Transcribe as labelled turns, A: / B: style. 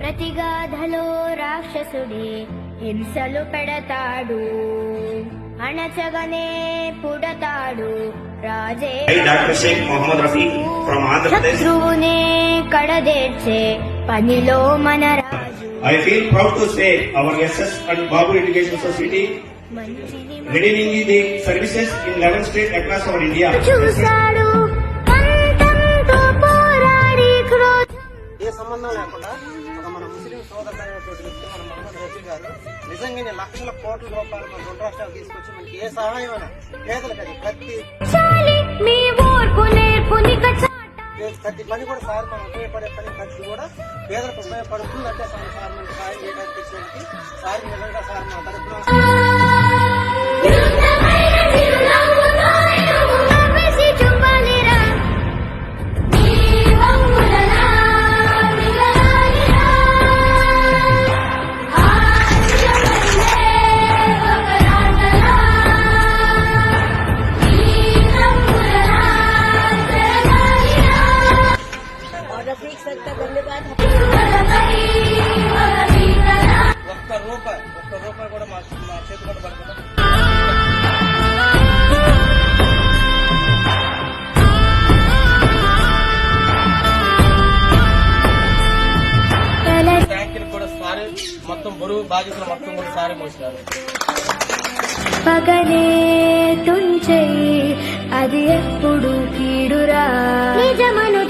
A: ప్రతిగాధలో రాక్షసుడే హింసలు పెడతాడు, అణచగనే పుడతాడు రాజే. శత్రువునే కడదేర్చే పనిలో మన రాజు.
B: I feel proud to say our SS and Babu Education Society redeeming the services in 11 states across our India.
A: చూశాడు పంతంతో పోరాడి క్రోధం.
C: ఏ సంబంధం లేకుండా ఒక మన ముస్లిం సోదరులైనటువంటి వ్యక్తి మన మహమ్మద్ రఫీ గారు నిజంగానే లక్షల కోట్ల రూపాయలు మన రెండు రాష్ట్రాలు తీసుకొచ్చి మనకి ఏ సహాయమైనా పేదలకు అది ప్రతి పని కూడా సార్ మనం ఉపయోగపడే పని ప్రతి కూడా పేదలకు ఉపయోగపడుతుంది అంటే సార్ మనకి సహాయం చేయడానికి తెచ్చినందుకు సార్ నిజంగా సార్ మన తరఫున ఒక్క రూపాయి కూడా మా చేతిలో పడుతుంది. ట్యాంకర్ కూడా సారీ మొత్తం బరువు బాధ్యతలు మొత్తం కూడా సారీ మోసినారు.
A: పగనే తుంచెయ్యి అది ఎప్పుడు కీడురా నిజమను